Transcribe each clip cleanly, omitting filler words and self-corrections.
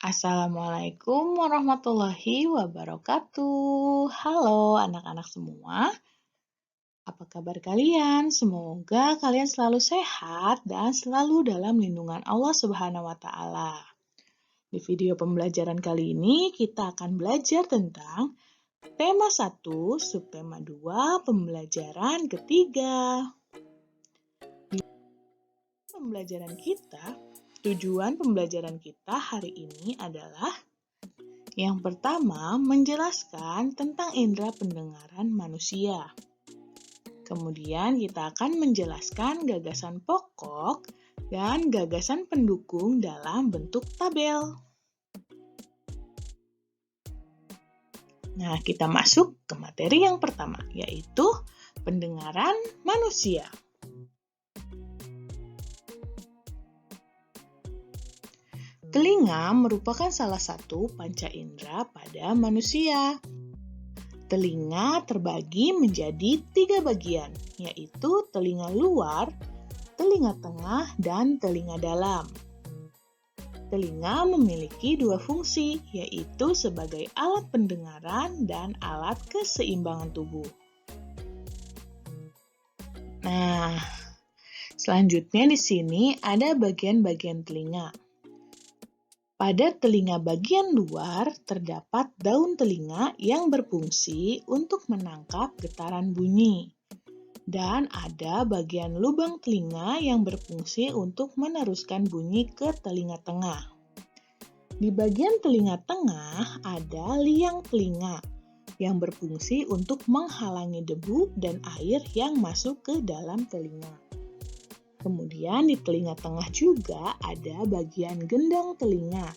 Assalamualaikum warahmatullahi wabarakatuh. Halo anak-anak semua, apa kabar kalian? Semoga kalian selalu sehat dan selalu dalam lindungan Allah Subhanahu wa Ta'ala. Di video pembelajaran kali ini, kita akan belajar tentang tema 1, subtema 2, pembelajaran ketiga. Di tujuan pembelajaran kita hari ini adalah yang pertama, menjelaskan tentang indera pendengaran manusia. Kemudian kita akan menjelaskan gagasan pokok dan gagasan pendukung dalam bentuk tabel. Nah, kita masuk ke materi yang pertama, yaitu pendengaran manusia. Telinga merupakan salah satu panca indera pada manusia. Telinga terbagi menjadi 3 bagian, yaitu telinga luar, telinga tengah, dan telinga dalam. Telinga memiliki 2 fungsi, yaitu sebagai alat pendengaran dan alat keseimbangan tubuh. Nah, selanjutnya di sini ada bagian-bagian telinga. Pada telinga bagian luar terdapat daun telinga yang berfungsi untuk menangkap getaran bunyi. Dan ada bagian lubang telinga yang berfungsi untuk meneruskan bunyi ke telinga tengah. Di bagian telinga tengah ada liang telinga yang berfungsi untuk menghalangi debu dan air yang masuk ke dalam telinga. Kemudian di telinga tengah juga ada bagian gendang telinga.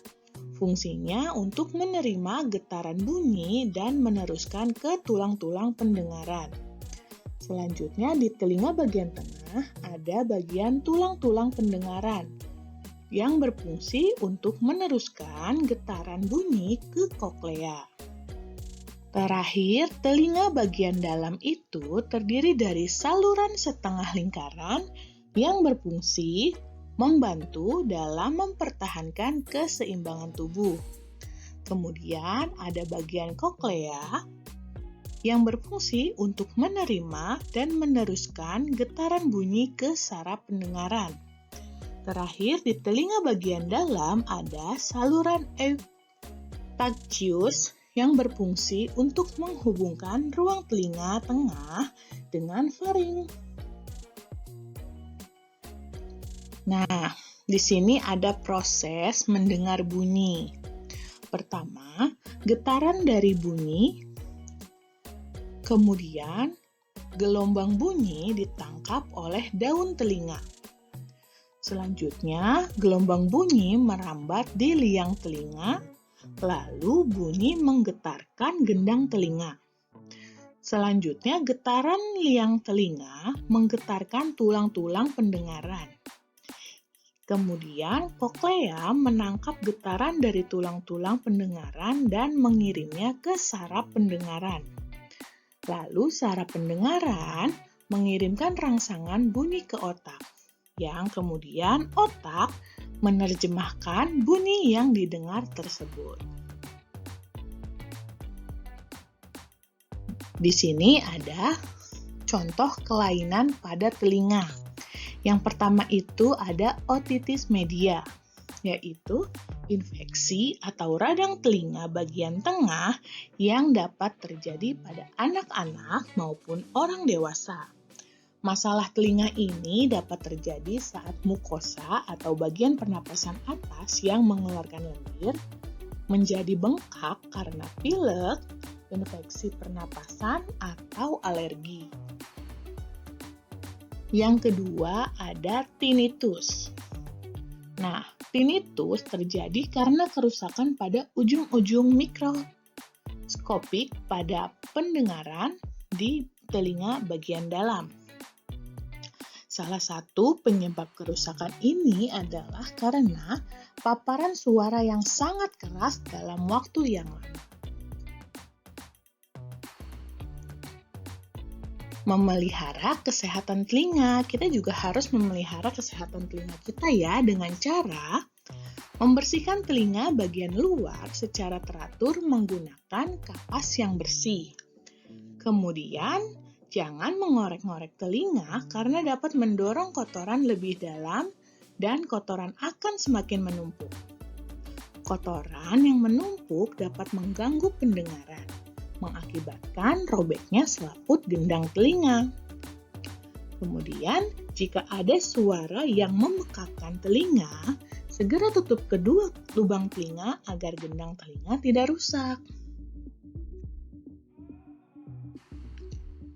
Fungsinya untuk menerima getaran bunyi dan meneruskan ke tulang-tulang pendengaran. Selanjutnya di telinga bagian tengah ada bagian tulang-tulang pendengaran yang berfungsi untuk meneruskan getaran bunyi ke koklea. Terakhir, telinga bagian dalam itu terdiri dari saluran setengah lingkaran yang berfungsi membantu dalam mempertahankan keseimbangan tubuh. Kemudian ada bagian koklea yang berfungsi untuk menerima dan meneruskan getaran bunyi ke saraf pendengaran. Terakhir, di telinga bagian dalam ada saluran eustachio yang berfungsi untuk menghubungkan ruang telinga tengah dengan faring. Nah, di sini ada proses mendengar bunyi. Pertama, getaran dari bunyi, kemudian gelombang bunyi ditangkap oleh daun telinga. Selanjutnya, gelombang bunyi merambat di liang telinga, lalu bunyi menggetarkan gendang telinga. Selanjutnya, getaran liang telinga menggetarkan tulang-tulang pendengaran. Kemudian, koklea menangkap getaran dari tulang-tulang pendengaran dan mengirimnya ke saraf pendengaran. Lalu, saraf pendengaran mengirimkan rangsangan bunyi ke otak, yang kemudian otak menerjemahkan bunyi yang didengar tersebut. Di sini ada contoh kelainan pada telinga. Yang pertama itu ada otitis media, yaitu infeksi atau radang telinga bagian tengah yang dapat terjadi pada anak-anak maupun orang dewasa. Masalah telinga ini dapat terjadi saat mukosa atau bagian pernapasan atas yang mengeluarkan lendir menjadi bengkak karena pilek, infeksi pernapasan, atau alergi. Yang kedua ada tinnitus. Nah, tinnitus terjadi karena kerusakan pada ujung-ujung mikroskopik pada pendengaran di telinga bagian dalam. Salah satu penyebab kerusakan ini adalah karena paparan suara yang sangat keras dalam waktu yang lama. Memelihara kesehatan telinga, kita juga harus memelihara kesehatan telinga kita ya dengan cara Membersihkan telinga bagian luar secara teratur menggunakan kapas yang bersih. Kemudian, jangan mengorek-ngorek telinga karena dapat mendorong kotoran lebih dalam dan kotoran akan semakin menumpuk. Kotoran yang menumpuk dapat mengganggu pendengaran, mengakibatkan robeknya selaput gendang telinga. Kemudian, jika ada suara yang memekakkan telinga, segera tutup kedua lubang telinga agar gendang telinga tidak rusak.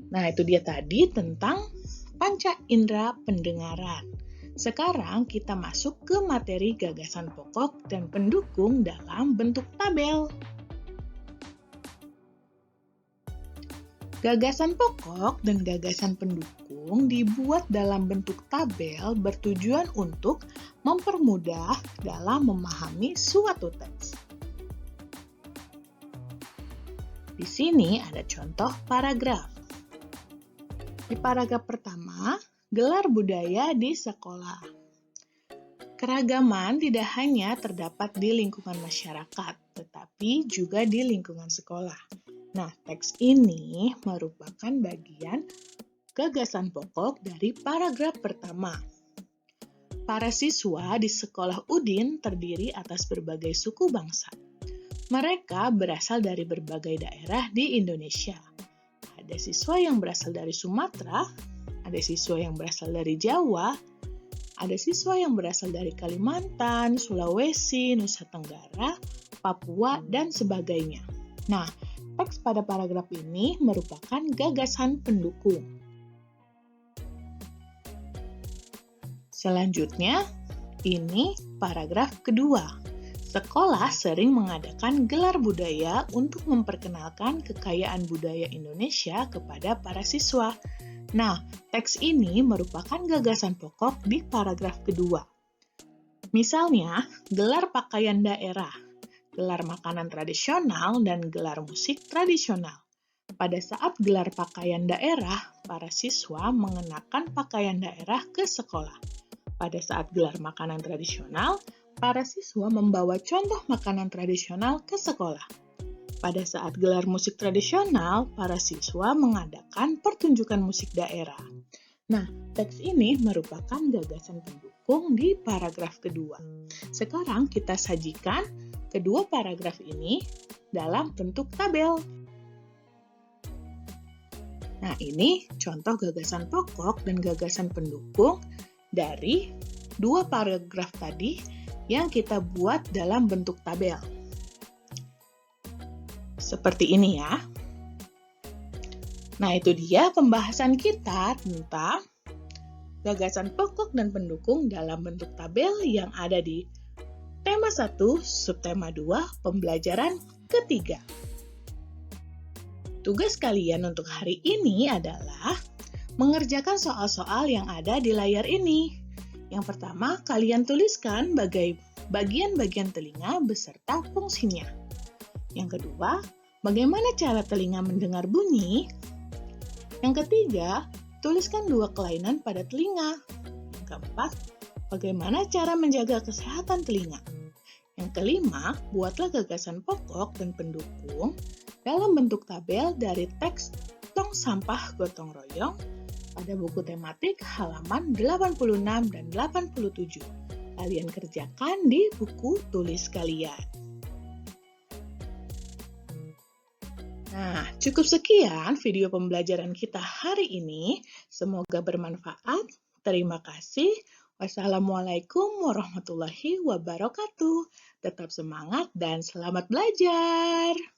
Nah, itu dia tadi tentang panca indera pendengaran. Sekarang kita masuk ke materi gagasan pokok dan pendukung dalam bentuk tabel. Gagasan pokok dan gagasan pendukung dibuat dalam bentuk tabel bertujuan untuk mempermudah dalam memahami suatu teks. Di sini ada contoh paragraf. Di paragraf pertama, gelar budaya di sekolah. Keragaman tidak hanya terdapat di lingkungan masyarakat, tetapi juga di lingkungan sekolah. Nah, teks ini merupakan bagian gagasan pokok dari paragraf pertama. Para siswa di sekolah Udin terdiri atas berbagai suku bangsa. Mereka berasal dari berbagai daerah di Indonesia. Ada siswa yang berasal dari Sumatera, ada siswa yang berasal dari Jawa, ada siswa yang berasal dari Kalimantan, Sulawesi, Nusa Tenggara, Papua, dan sebagainya. Nah, teks pada paragraf ini merupakan gagasan pendukung. Selanjutnya, ini paragraf kedua. Sekolah sering mengadakan gelar budaya untuk memperkenalkan kekayaan budaya Indonesia kepada para siswa. Nah, teks ini merupakan gagasan pokok di paragraf kedua. Misalnya, gelar pakaian daerah, gelar makanan tradisional, dan gelar musik tradisional. Pada saat gelar pakaian daerah, para siswa mengenakan pakaian daerah ke sekolah. Pada saat gelar makanan tradisional, para siswa membawa contoh makanan tradisional ke sekolah. Pada saat gelar musik tradisional, para siswa mengadakan pertunjukan musik daerah. Nah, teks ini merupakan gagasan pendukung di paragraf kedua. Sekarang kita sajikan kedua paragraf ini dalam bentuk tabel. Nah, ini contoh gagasan pokok dan gagasan pendukung dari dua paragraf tadi yang kita buat dalam bentuk tabel. Seperti ini ya. Nah, itu dia pembahasan kita tentang gagasan pokok dan pendukung dalam bentuk tabel yang ada di tema 1, subtema 2, pembelajaran ketiga. Tugas kalian untuk hari ini adalah mengerjakan soal-soal yang ada di layar ini. Yang pertama, kalian tuliskan bagian-bagian telinga beserta fungsinya. Yang kedua, bagaimana cara telinga mendengar bunyi? Yang ketiga, tuliskan dua kelainan pada telinga. Yang keempat, bagaimana cara menjaga kesehatan telinga? Yang kelima, buatlah gagasan pokok dan pendukung dalam bentuk tabel dari teks Tong Sampah Gotong Royong pada buku tematik halaman 86 dan 87. Kalian kerjakan di buku tulis kalian. Nah, cukup sekian video pembelajaran kita hari ini. Semoga bermanfaat. Terima kasih. Wassalamualaikum warahmatullahi wabarakatuh. Tetap semangat dan selamat belajar.